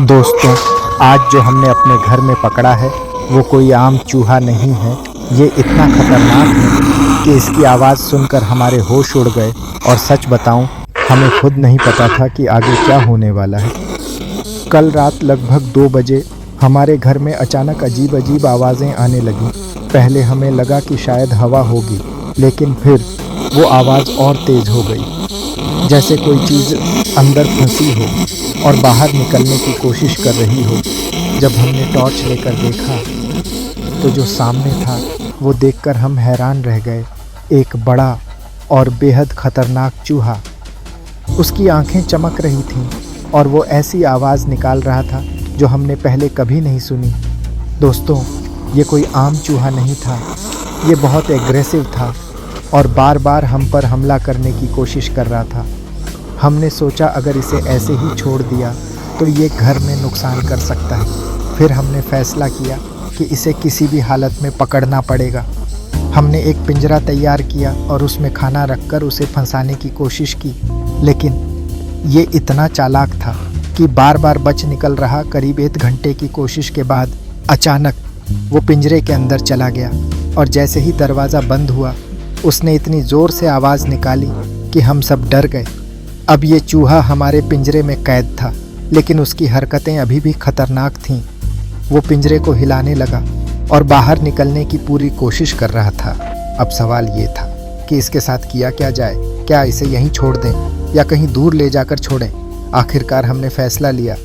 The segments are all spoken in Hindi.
दोस्तों, आज जो हमने अपने घर में पकड़ा है वो कोई आम चूहा नहीं है। ये इतना खतरनाक है कि इसकी आवाज़ सुनकर हमारे होश उड़ गए। और सच बताऊं, हमें खुद नहीं पता था कि आगे क्या होने वाला है। कल रात लगभग 2 बजे हमारे घर में अचानक अजीब अजीब आवाज़ें आने लगीं। पहले हमें लगा कि शायद हवा होगी, लेकिन फिर वो आवाज़ और तेज़ हो गई, जैसे कोई चीज़ अंदर फंसी हो और बाहर निकलने की कोशिश कर रही हो। जब हमने टॉर्च लेकर देखा तो जो सामने था वो देखकर हम हैरान रह गए। एक बड़ा और बेहद खतरनाक चूहा। उसकी आंखें चमक रही थीं और वो ऐसी आवाज़ निकाल रहा था जो हमने पहले कभी नहीं सुनी। दोस्तों, ये कोई आम चूहा नहीं था। ये बहुत एग्रेसिव था और बार बार हम पर हमला करने की कोशिश कर रहा था। हमने सोचा अगर इसे ऐसे ही छोड़ दिया तो ये घर में नुकसान कर सकता है। फिर हमने फैसला किया कि इसे किसी भी हालत में पकड़ना पड़ेगा। हमने एक पिंजरा तैयार किया और उसमें खाना रखकर उसे फंसाने की कोशिश की, लेकिन ये इतना चालाक था कि बार बार बच निकल रहा। करीब 1 घंटे की कोशिश के बाद अचानक वो पिंजरे के अंदर चला गया और जैसे ही दरवाज़ा बंद हुआ उसने इतनी ज़ोर से आवाज़ निकाली कि हम सब डर गए। अब ये चूहा हमारे पिंजरे में कैद था, लेकिन उसकी हरकतें अभी भी खतरनाक थीं। वो पिंजरे को हिलाने लगा और बाहर निकलने की पूरी कोशिश कर रहा था। अब सवाल ये था कि इसके साथ किया क्या जाए। क्या इसे यहीं छोड़ दें या कहीं दूर ले जाकर छोड़ें? आखिरकार हमने फैसला लिया।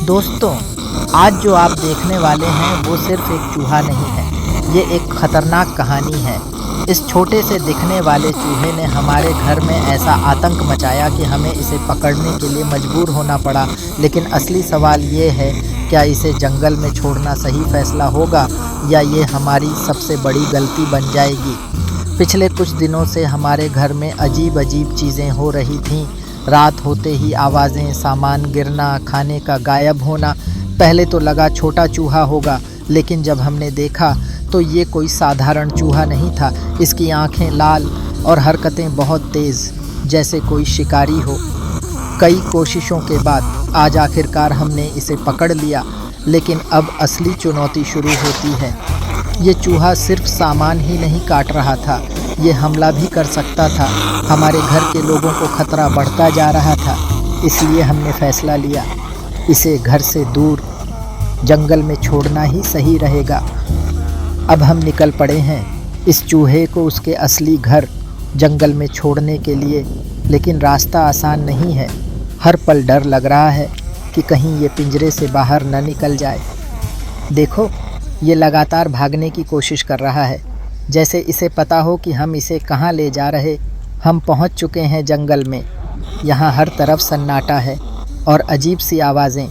दोस्तों, आज जो आप देखने वाले हैं वो सिर्फ एक चूहा नहीं है, ये एक खतरनाक कहानी है। इस छोटे से दिखने वाले चूहे ने हमारे घर में ऐसा आतंक मचाया कि हमें इसे पकड़ने के लिए मजबूर होना पड़ा। लेकिन असली सवाल ये है, क्या इसे जंगल में छोड़ना सही फैसला होगा या ये हमारी सबसे बड़ी गलती बन जाएगी? पिछले कुछ दिनों से हमारे घर में अजीब अजीब चीज़ें हो रही थीं। रात होते ही आवाज़ें, सामान गिरना, खाने का गायब होना। पहले तो लगा छोटा चूहा होगा, लेकिन जब हमने देखा तो ये कोई साधारण चूहा नहीं था। इसकी आंखें लाल और हरकतें बहुत तेज़, जैसे कोई शिकारी हो। कई कोशिशों के बाद आज आखिरकार हमने इसे पकड़ लिया, लेकिन अब असली चुनौती शुरू होती है। ये चूहा सिर्फ सामान ही नहीं काट रहा था, ये हमला भी कर सकता था। हमारे घर के लोगों को खतरा बढ़ता जा रहा था, इसलिए हमने फैसला लिया इसे घर से दूर जंगल में छोड़ना ही सही रहेगा। अब हम निकल पड़े हैं इस चूहे को उसके असली घर जंगल में छोड़ने के लिए, लेकिन रास्ता आसान नहीं है। हर पल डर लग रहा है कि कहीं ये पिंजरे से बाहर न निकल जाए। देखो, ये लगातार भागने की कोशिश कर रहा है, जैसे इसे पता हो कि हम इसे कहाँ ले जा रहे। हम पहुंच चुके हैं जंगल में। यहाँ हर तरफ सन्नाटा है और अजीब सी आवाज़ें।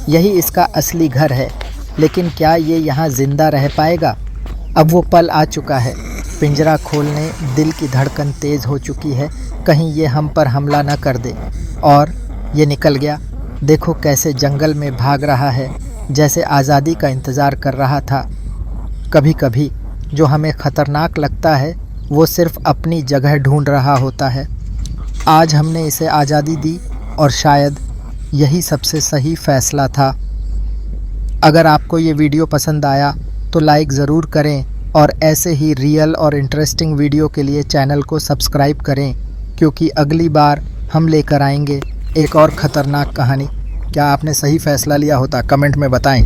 यही इसका असली घर है, लेकिन क्या ये यहाँ ज़िंदा रह पाएगा? अब वो पल आ चुका है। पिंजरा खोलने दिल की धड़कन तेज़ हो चुकी है, कहीं ये हम पर हमला न कर दे। और ये निकल गया। देखो कैसे जंगल में भाग रहा है, जैसे आज़ादी का इंतज़ार कर रहा था। कभी कभी जो हमें ख़तरनाक लगता है वो सिर्फ़ अपनी जगह ढूंढ रहा होता है। आज हमने इसे आज़ादी दी और शायद यही सबसे सही फ़ैसला था। अगर आपको ये वीडियो पसंद आया तो लाइक ज़रूर करें और ऐसे ही रियल और इंटरेस्टिंग वीडियो के लिए चैनल को सब्सक्राइब करें, क्योंकि अगली बार हम लेकर आएंगे एक और ख़तरनाक कहानी। क्या आपने सही फ़ैसला लिया होता? कमेंट में बताएं।